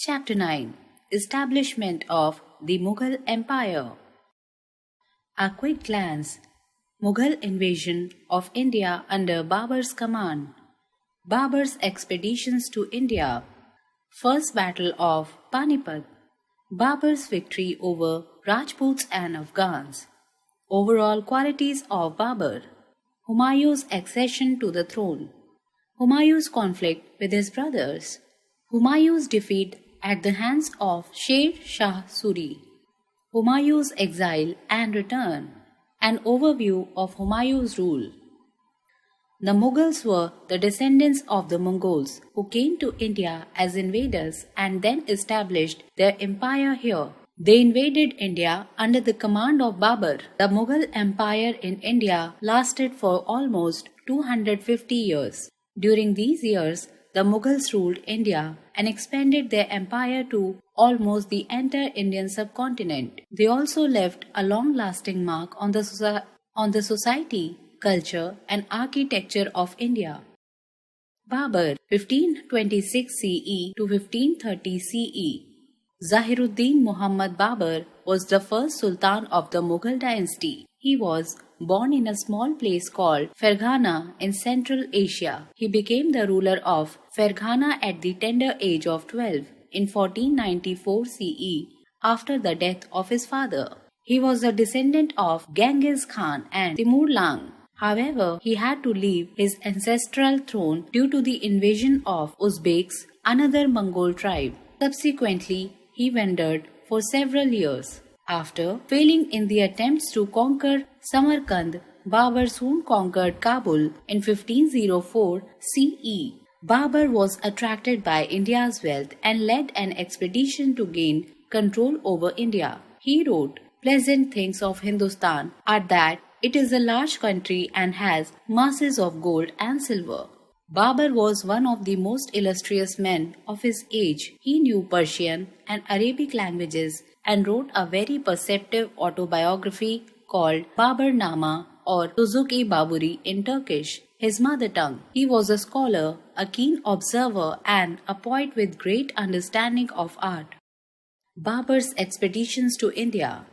Chapter 9: Establishment of the Mughal Empire. A quick glance. Mughal invasion of India under Babur's command. Babur's expeditions to India. First Battle of Panipat. Babur's victory over Rajputs and Afghans. Overall qualities of Babur. Humayun's accession to the throne. Humayun's conflict with his brothers. Humayun's defeat at the hands of Sher Shah Suri. Humayun's exile and return. An overview of Humayun's rule. The Mughals were the descendants of the Mongols who came to India as invaders and then established their empire here. They invaded India under the command of Babur. The Mughal Empire in India lasted for almost 250 years. During these years, the Mughals ruled India and expanded their empire to almost the entire Indian subcontinent. They also left a long-lasting mark on the society, culture and architecture of India. Babur, 1526 CE to 1530 CE. Zahiruddin Muhammad Babur was the first Sultan of the Mughal dynasty. He was born in a small place called Ferghana in Central Asia. He became the ruler of Ferghana at the tender age of 12 in 1494 CE after the death of his father. He was a descendant of Genghis Khan and Timur Lang. However, he had to leave his ancestral throne due to the invasion of Uzbeks, another Mongol tribe. Subsequently, he wandered for several years. After failing in the attempts to conquer Samarkand, Babur soon conquered Kabul in 1504 CE. Babur was attracted by India's wealth and led an expedition to gain control over India. He wrote pleasant things of Hindustan are that it is a large country and has masses of gold and silver. Babur was one of the most illustrious men of his age. He knew Persian and Arabic languages and wrote a very perceptive autobiography called Baburnama or Tuzuk-i Baburi in Turkish, his mother tongue. He was a scholar, a keen observer and a poet with great understanding of art. Babur's expeditions to India.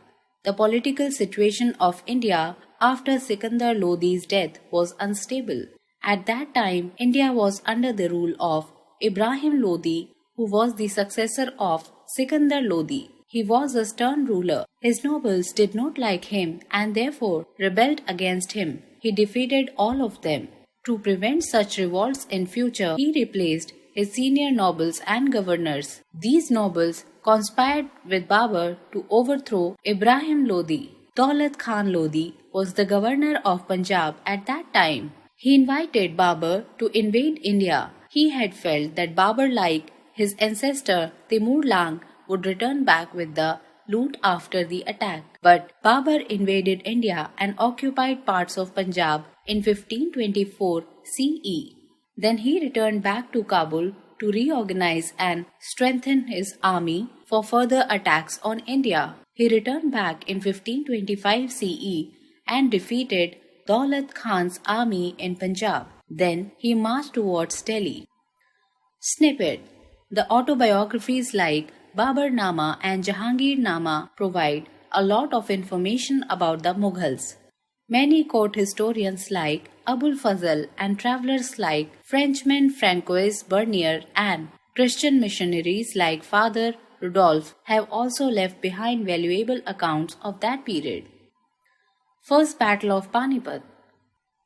The political situation of India after Sikandar Lodi's death was unstable. At that time, India was under the rule of Ibrahim Lodi, who was the successor of Sikandar Lodi. He was a stern ruler. His nobles did not like him and therefore rebelled against him. He defeated all of them. To prevent such revolts in future, he replaced his senior nobles and governors. These nobles conspired with Babur to overthrow Ibrahim Lodi. Daulat Khan Lodi was the governor of Punjab at that time. He invited Babur to invade India. He had felt that Babur, like his ancestor Timur Lang, would return back with the loot after the attack. But Babur invaded India and occupied parts of Punjab in 1524 CE. Then he returned back to Kabul to reorganize and strengthen his army for further attacks on India. He returned back in 1525 CE and defeated Daulat Khan's army in Punjab. Then he marched towards Delhi. Snippet: the autobiographies like Baburnama and Jahangirnama provide a lot of information about the Mughals. Many court historians like Abul Fazl and travelers like Frenchman Francois Bernier and Christian missionaries like Father Rudolph have also left behind valuable accounts of that period. First Battle of Panipat.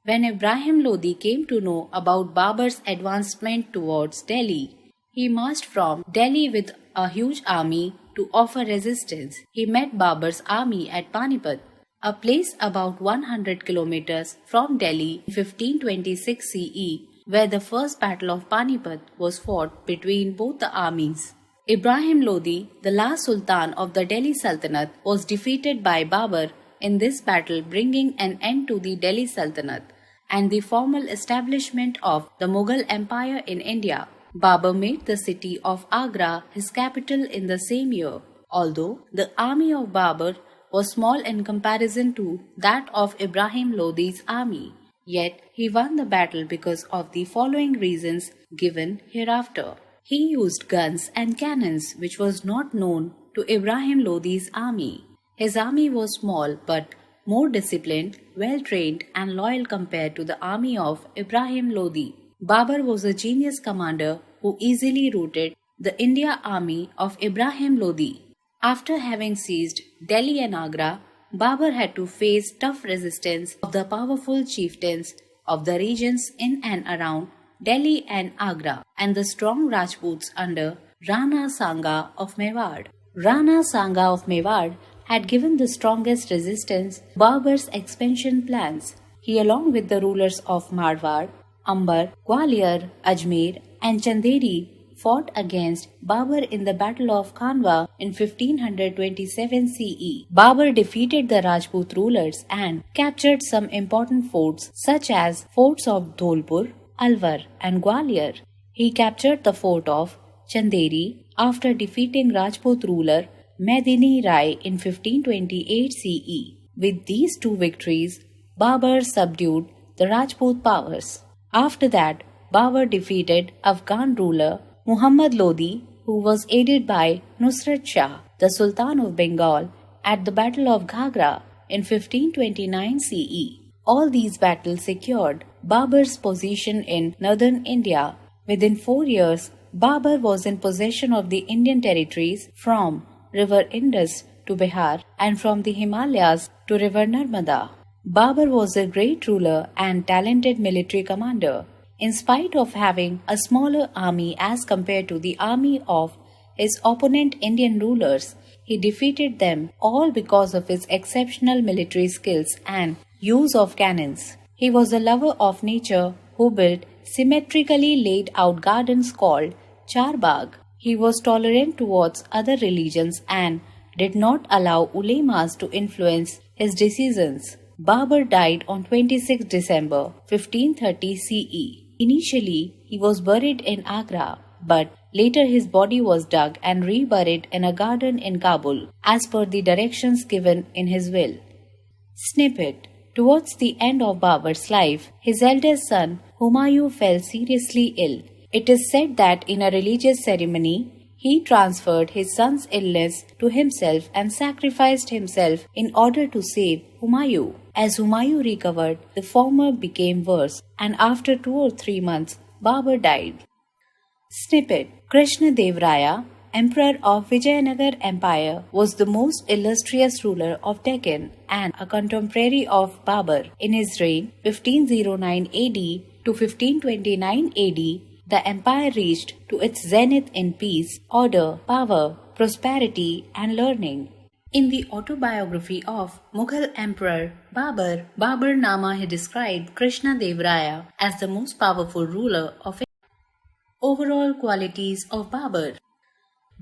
When Ibrahim Lodi came to know about Babur's advancement towards Delhi, he marched from Delhi with a huge army to offer resistance. He met Babur's army at Panipat, a place about 100 kilometers from Delhi in 1526 CE, where the first Battle of Panipat was fought between both the armies. Ibrahim Lodi, the last Sultan of the Delhi Sultanate, was defeated by Babur in this battle, bringing an end to the Delhi Sultanate and the formal establishment of the Mughal Empire in India. Babur made the city of Agra his capital in the same year. Although the army of Babur was small in comparison to that of Ibrahim Lodi's army, yet he won the battle because of the following reasons given hereafter. He used guns and cannons, which was not known to Ibrahim Lodi's army. His army was small but more disciplined, well-trained and loyal compared to the army of Ibrahim Lodi. Babur was a genius commander who easily routed the India army of Ibrahim Lodi. After having seized Delhi and Agra, Babur had to face tough resistance of the powerful chieftains of the regions in and around Delhi and Agra and the strong Rajputs under Rana Sanga of Mewar. Rana Sanga of Mewar had given the strongest resistance to Babur's expansion plans. He, along with the rulers of Marwar, Amber, Gwalior, Ajmer and Chanderi, fought against Babur in the Battle of Khanwa in 1527 CE. Babur defeated the Rajput rulers and captured some important forts such as forts of Dholpur, Alwar and Gwalior. He captured the fort of Chanderi after defeating Rajput ruler Medini Rai in 1528 CE. With these two victories, Babur subdued the Rajput powers. After that, Babur defeated Afghan ruler Muhammad Lodi, who was aided by Nusrat Shah, the Sultan of Bengal, at the Battle of Ghagra in 1529 CE. All these battles secured Babur's position in northern India. Within 4 years, Babur was in possession of the Indian territories from river Indus to Bihar and from the Himalayas to river Narmada. Babur was a great ruler and talented military commander. In spite of having a smaller army as compared to the army of his opponent Indian rulers, he defeated them all because of his exceptional military skills and use of cannons. He was a lover of nature who built symmetrically laid out gardens called Charbagh. He was tolerant towards other religions and did not allow ulemas to influence his decisions. Babur died on 26 December 1530 CE. Initially, he was buried in Agra, but later his body was dug and reburied in a garden in Kabul, as per the directions given in his will. Snippet. Towards the end of Babur's life, his eldest son, Humayun, fell seriously ill. It is said that in a religious ceremony, he transferred his son's illness to himself and sacrificed himself in order to save Humayun. As Humayun recovered, the former became worse, and after 2 or 3 months, Babur died. Snippet. Krishna Dev Raya, Emperor of Vijayanagar Empire, was the most illustrious ruler of Deccan and a contemporary of Babur. In his reign, 1509 AD to 1529 AD, the empire reached to its zenith in peace, order, power, prosperity, and learning. In the autobiography of Mughal Emperor Babur, Baburnama, he described Krishna Dev Raya as the most powerful ruler of India. Overall qualities of Babur.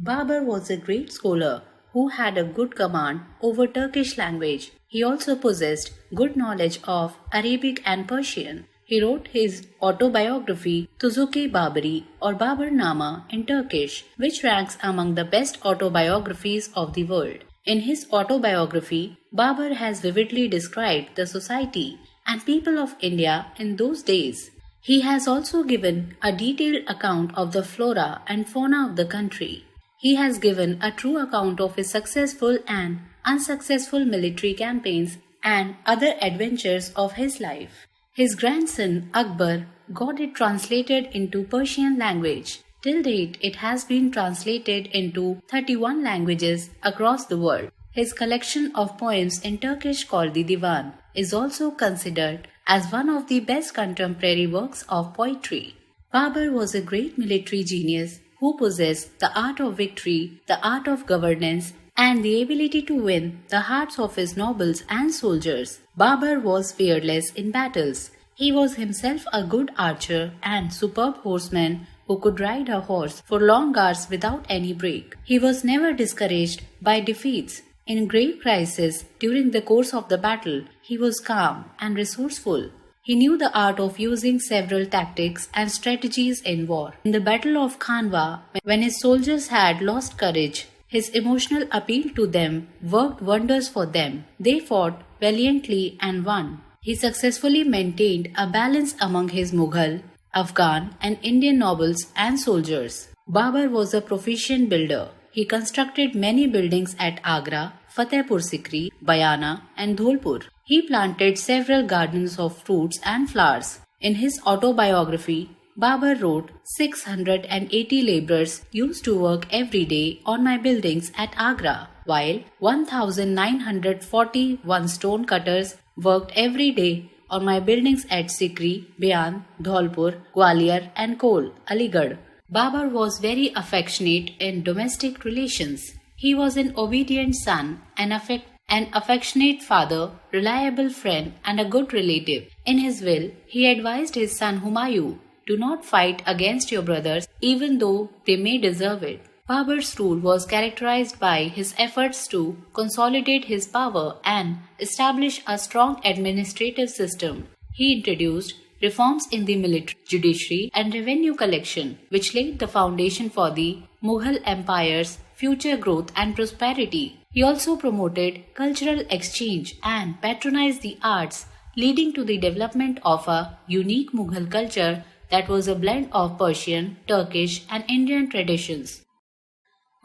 Babur was a great scholar who had a good command over Turkish language. He also possessed good knowledge of Arabic and Persian. He wrote his autobiography Tuzuki Baburi or Baburnama in Turkish, which ranks among the best autobiographies of the world. In his autobiography, Babur has vividly described the society and people of India in those days. He has also given a detailed account of the flora and fauna of the country. He has given a true account of his successful and unsuccessful military campaigns and other adventures of his life. His grandson Akbar got it translated into Persian language. Till date, it has been translated into 31 languages across the world. His collection of poems in Turkish called the Divan is also considered as one of the best contemporary works of poetry. Babur was a great military genius who possessed the art of victory, the art of governance, and the ability to win the hearts of his nobles and soldiers. Babur was fearless in battles. He was himself a good archer and superb horseman who could ride a horse for long hours without any break. He was never discouraged by defeats. In great crisis during the course of the battle, he was calm and resourceful. He knew the art of using several tactics and strategies in war. In the Battle of Khanwa, when his soldiers had lost courage, his emotional appeal to them worked wonders for them. They fought valiantly and won. He successfully maintained a balance among his Mughal, Afghan and Indian nobles and soldiers. Babur was a proficient builder. He constructed many buildings at Agra, Fatehpur Sikri, Bayana, and Dholpur. He planted several gardens of fruits and flowers. In his autobiography, Babur wrote, 680 laborers used to work every day on my buildings at Agra, while 1941 stone cutters worked every day on my buildings at Sikri, Bayan, Dholpur, Gwalior, and Kol, Aligarh. Babur was very affectionate in domestic relations. He was an obedient son, an affectionate father, reliable friend, and a good relative. In his will, he advised his son Humayun, do not fight against your brothers even though they may deserve it. Babur's rule was characterized by his efforts to consolidate his power and establish a strong administrative system. He introduced reforms in the military, judiciary, and revenue collection, which laid the foundation for the Mughal Empire's future growth and prosperity. He also promoted cultural exchange and patronized the arts, leading to the development of a unique Mughal culture that was a blend of Persian, Turkish, and Indian traditions.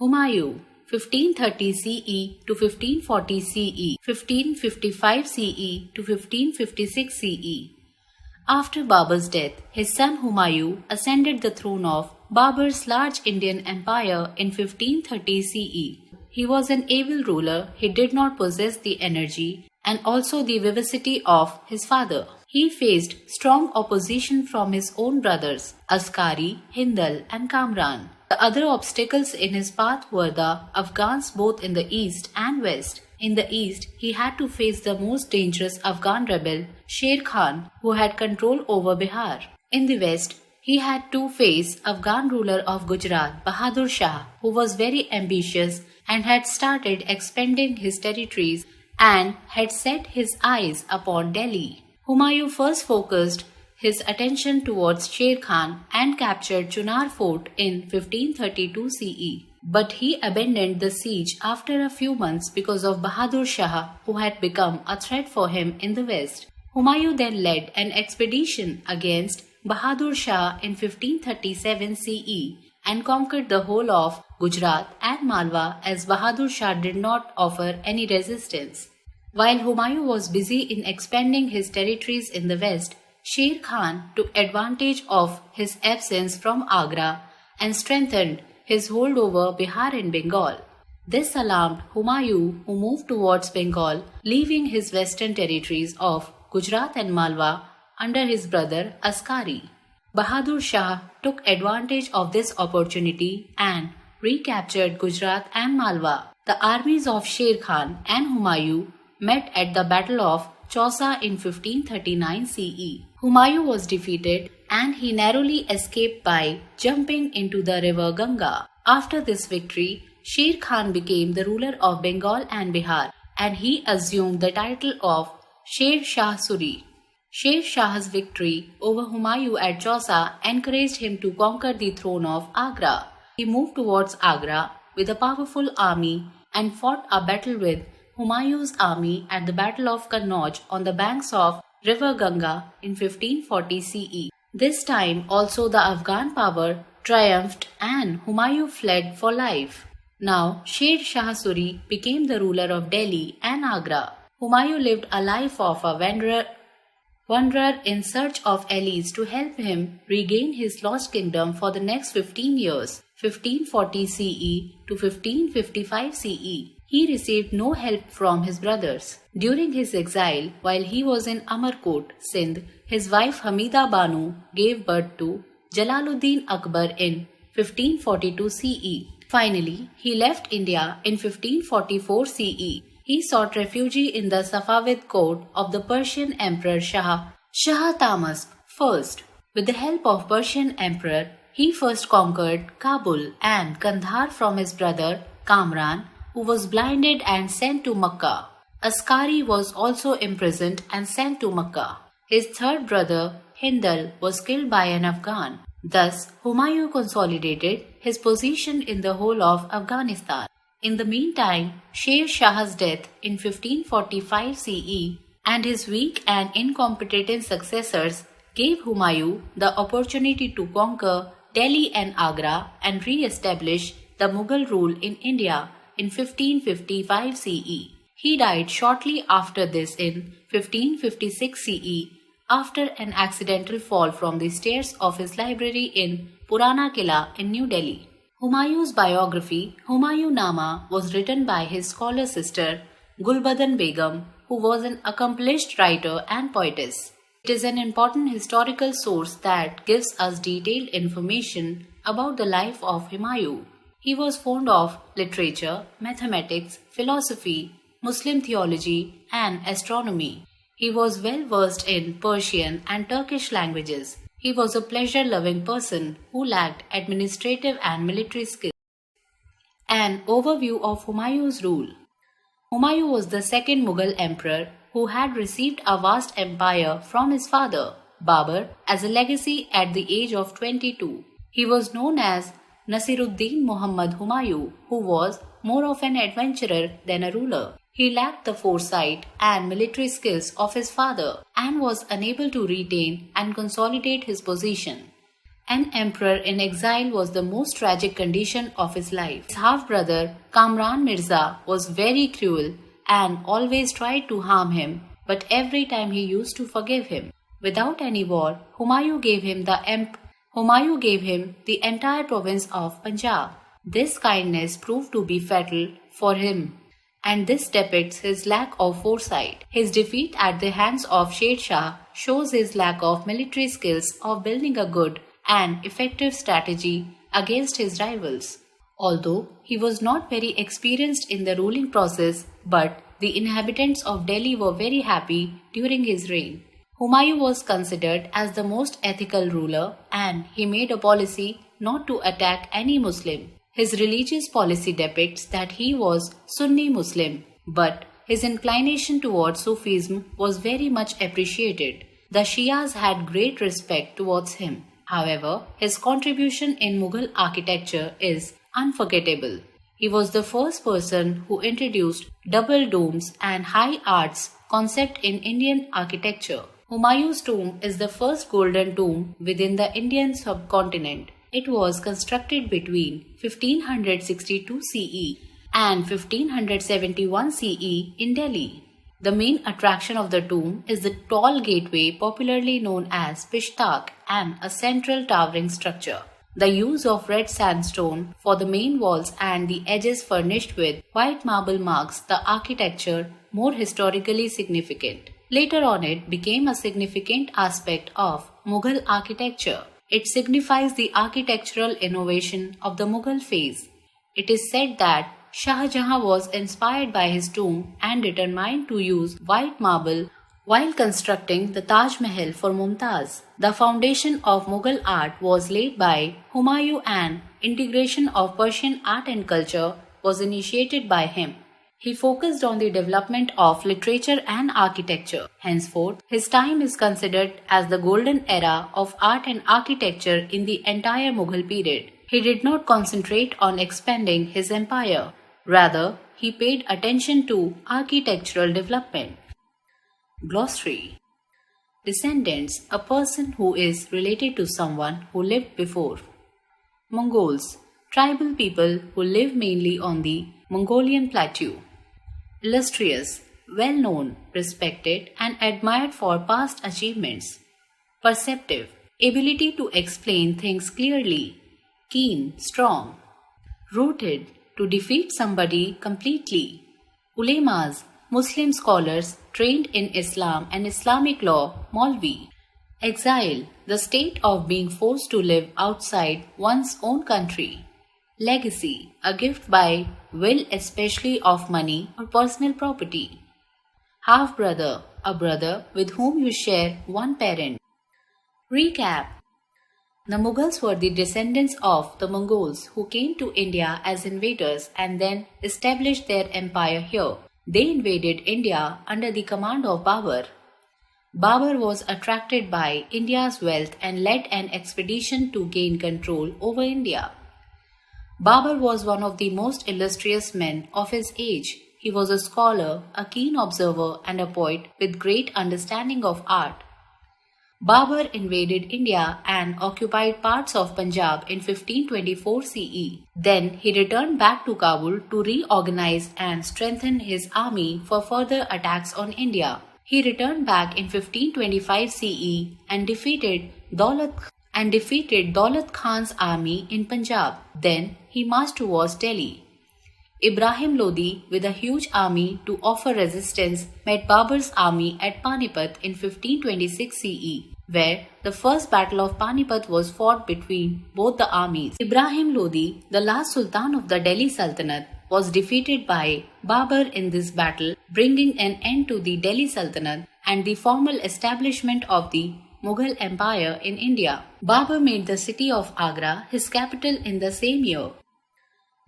Humayun, 1530 CE to 1540 CE, 1555 CE to 1556 CE. After Babur's death, his son Humayun ascended the throne of Babur's large Indian empire in 1530 CE. He was an able ruler. He did not possess the energy and also the vivacity of his father. He faced strong opposition from his own brothers, Askari, Hindal, and Kamran. The other obstacles in his path were the Afghans both in the east and west. In the east, he had to face the most dangerous Afghan rebel, Sher Khan, who had control over Bihar. In the west, he had to face Afghan ruler of Gujarat, Bahadur Shah, who was very ambitious and had started expanding his territories and had set his eyes upon Delhi. Humayun first focused his attention towards Sher Khan and captured Chunar Fort in 1532 CE. But he abandoned the siege after a few months because of Bahadur Shah, who had become a threat for him in the west. Humayun then led an expedition against Bahadur Shah in 1537 CE and conquered the whole of Gujarat and Malwa as Bahadur Shah did not offer any resistance. While Humayun was busy in expanding his territories in the west, Sher Khan took advantage of his absence from Agra and strengthened his hold over Bihar and Bengal. This alarmed Humayun, who moved towards Bengal, leaving his western territories of Gujarat and Malwa under his brother Askari. Bahadur Shah took advantage of this opportunity and recaptured Gujarat and Malwa. The armies of Sher Khan and Humayun met at the Battle of Chausa in 1539 CE. Humayun was defeated and he narrowly escaped by jumping into the river Ganga. After this victory, Sher Khan became the ruler of Bengal and Bihar and he assumed the title of Sher Shah Suri. Sher Shah's victory over Humayun at Chausa encouraged him to conquer the throne of Agra. He moved towards Agra with a powerful army and fought a battle with Humayun's army at the Battle of Kannauj on the banks of River Ganga in 1540 CE. This time also the Afghan power triumphed and Humayun fled for life. Now Sher Shah Suri became the ruler of Delhi and Agra. Humayun lived a life of a wanderer in search of allies to help him regain his lost kingdom for the next 15 years, 1540 CE to 1555 CE. He received no help from his brothers. During his exile, while he was in Amarkot, Sindh, his wife Hamida Banu gave birth to Jalaluddin Akbar in 1542 CE. Finally, he left India in 1544 CE. He sought refuge in the Safavid court of the Persian Emperor Shah Tahmasp I. With the help of Persian Emperor, he first conquered Kabul and Kandahar from his brother Kamran, who was blinded and sent to Makkah. Askari was also imprisoned and sent to Makkah. His third brother, Hindal, was killed by an Afghan. Thus, Humayun consolidated his position in the whole of Afghanistan. In the meantime, Sher Shah's death in 1545 CE and his weak and incompetent successors gave Humayun the opportunity to conquer Delhi and Agra and re-establish the Mughal rule in India in 1555 CE. He died shortly after this in 1556 CE after an accidental fall from the stairs of his library in Purana Kila in New Delhi. Humayun's biography, Humayun-Nama, was written by his scholar sister Gulbadan Begum, who was an accomplished writer and poetess. It is an important historical source that gives us detailed information about the life of Humayun. He was fond of literature, mathematics, philosophy, Muslim theology, and astronomy. He was well versed in Persian and Turkish languages. He was a pleasure-loving person who lacked administrative and military skills. An overview of Humayun's rule. Humayun was the second Mughal emperor who had received a vast empire from his father, Babur, as a legacy at the age of 22. He was known as Nasiruddin Muhammad Humayun, who was more of an adventurer than a ruler. He lacked the foresight and military skills of his father and was unable to retain and consolidate his position. An emperor in exile was the most tragic condition of his life. His half-brother, Kamran Mirza, was very cruel and always tried to harm him, but every time he used to forgive him. Without any war, Humayun gave him the entire province of Punjab. This kindness proved to be fatal for him, and this depicts his lack of foresight. His defeat at the hands of Sher Shah shows his lack of military skills of building a good and effective strategy against his rivals. Although he was not very experienced in the ruling process, but the inhabitants of Delhi were very happy during his reign. Humayun was considered as the most ethical ruler, and he made a policy not to attack any Muslim. His religious policy depicts that he was Sunni Muslim, but his inclination towards Sufism was very much appreciated. The Shias had great respect towards him. However, his contribution in Mughal architecture is unforgettable. He was the first person who introduced double domes and high arch concept in Indian architecture. Humayun's tomb is the first golden tomb within the Indian subcontinent. It was constructed between 1562 CE and 1571 CE in Delhi. The main attraction of the tomb is the tall gateway popularly known as Pishtak and a central towering structure. The use of red sandstone for the main walls and the edges furnished with white marble marks the architecture more historically significant. Later on, it became a significant aspect of Mughal architecture. It signifies the architectural innovation of the Mughal phase. It is said that Shah Jahan was inspired by his tomb and determined to use white marble while constructing the Taj Mahal for Mumtaz. The foundation of Mughal art was laid by Humayun and integration of Persian art and culture was initiated by him. He focused on the development of literature and architecture. Henceforth, his time is considered as the golden era of art and architecture in the entire Mughal period. He did not concentrate on expanding his empire. Rather, he paid attention to architectural development. Glossary. Descendants, a person who is related to someone who lived before. Mongols, tribal people who live mainly on the Mongolian plateau. Illustrious, well-known, respected and admired for past achievements. Perceptive, ability to explain things clearly. Keen, strong. Rooted, to defeat somebody completely. Ulemas, Muslim scholars trained in Islam and Islamic law, Maulvi. Exile, the state of being forced to live outside one's own country. Legacy, a gift by will, especially of money or personal property. Half-brother, a brother with whom you share one parent. Recap. The Mughals were the descendants of the Mongols who came to India as invaders and then established their empire here. They invaded India under the command of Babur. Babur was attracted by India's wealth and led an expedition to gain control over India. Babur was one of the most illustrious men of his age. He was a scholar, a keen observer, and a poet with great understanding of art. Babur invaded India and occupied parts of Punjab in 1524 CE. Then he returned back to Kabul to reorganize and strengthen his army for further attacks on India. He returned back in 1525 CE and defeated Daulat Khan's army in Punjab. Then he marched towards Delhi. Ibrahim Lodi, with a huge army to offer resistance, met Babur's army at Panipat in 1526 CE, where the first battle of Panipat was fought between both the armies. Ibrahim Lodi, the last sultan of the Delhi Sultanate, was defeated by Babur in this battle, bringing an end to the Delhi Sultanate and the formal establishment of the Mughal Empire in India. Babur made the city of Agra his capital in the same year.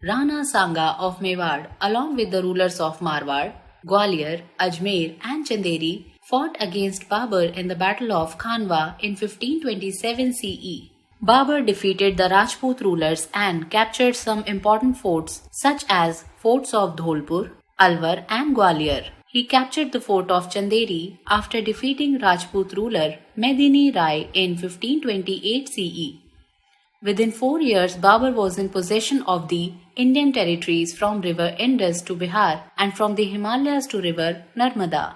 Rana Sanga of Mewar, along with the rulers of Marwar, Gwalior, Ajmer and Chanderi, fought against Babur in the Battle of Khanwa in 1527 CE. Babur defeated the Rajput rulers and captured some important forts such as forts of Dholpur, Alwar and Gwalior. He captured the fort of Chanderi after defeating Rajput ruler Medini Rai in 1528 CE. Within 4 years, Babur was in possession of the Indian territories from river Indus to Bihar and from the Himalayas to river Narmada.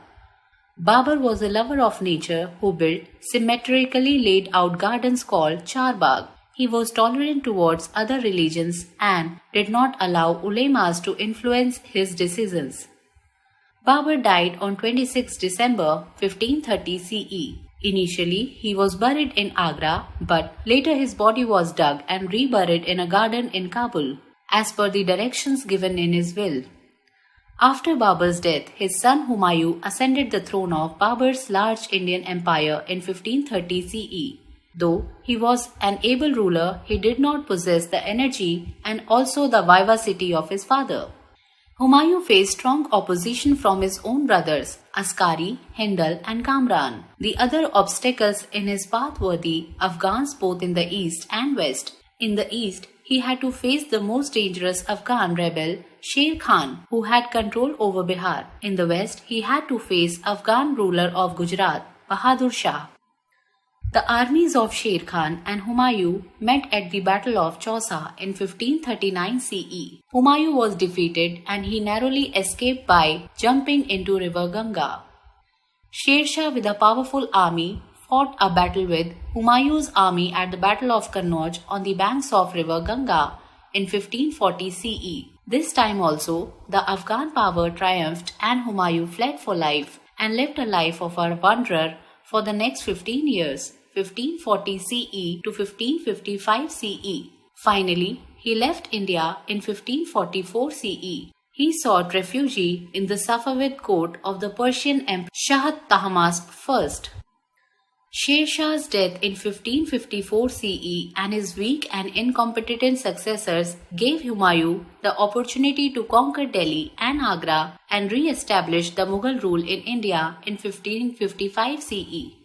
Babur was a lover of nature who built symmetrically laid out gardens called Charbagh. He was tolerant towards other religions and did not allow ulemas to influence his decisions. Babur died on 26 December 1530 CE. Initially, he was buried in Agra, but later his body was dug and reburied in a garden in Kabul, as per the directions given in his will. After Babur's death, his son Humayun ascended the throne of Babur's large Indian empire in 1530 CE. Though he was an able ruler, he did not possess the energy and also the vivacity of his father. Humayun faced strong opposition from his own brothers, Askari, Hindal and Kamran. The other obstacles in his path were the Afghans both in the east and west. In the east, he had to face the most dangerous Afghan rebel, Sher Khan, who had control over Bihar. In the west, he had to face Afghan ruler of Gujarat, Bahadur Shah. The armies of Sher Khan and Humayun met at the Battle of Chausa in 1539 CE. Humayun was defeated and he narrowly escaped by jumping into river Ganga. Sher Shah, with a powerful army, fought a battle with Humayun's army at the Battle of Kannauj on the banks of river Ganga in 1540 CE. This time also, the Afghan power triumphed and Humayun fled for life and lived a life of a wanderer for the next 15 years. 1540 CE to 1555 CE. Finally, he left India in 1544 CE. He sought refuge in the Safavid court of the Persian Emperor Shah Tahmasp I. Sher Shah's death in 1554 CE and his weak and incompetent successors gave Humayun the opportunity to conquer Delhi and Agra and re-establish the Mughal rule in India in 1555 CE.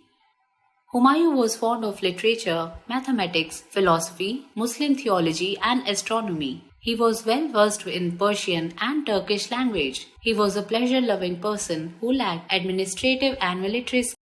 Humayun was fond of literature, mathematics, philosophy, Muslim theology and astronomy. He was well versed in Persian and Turkish language. He was a pleasure-loving person who lacked administrative and military skills.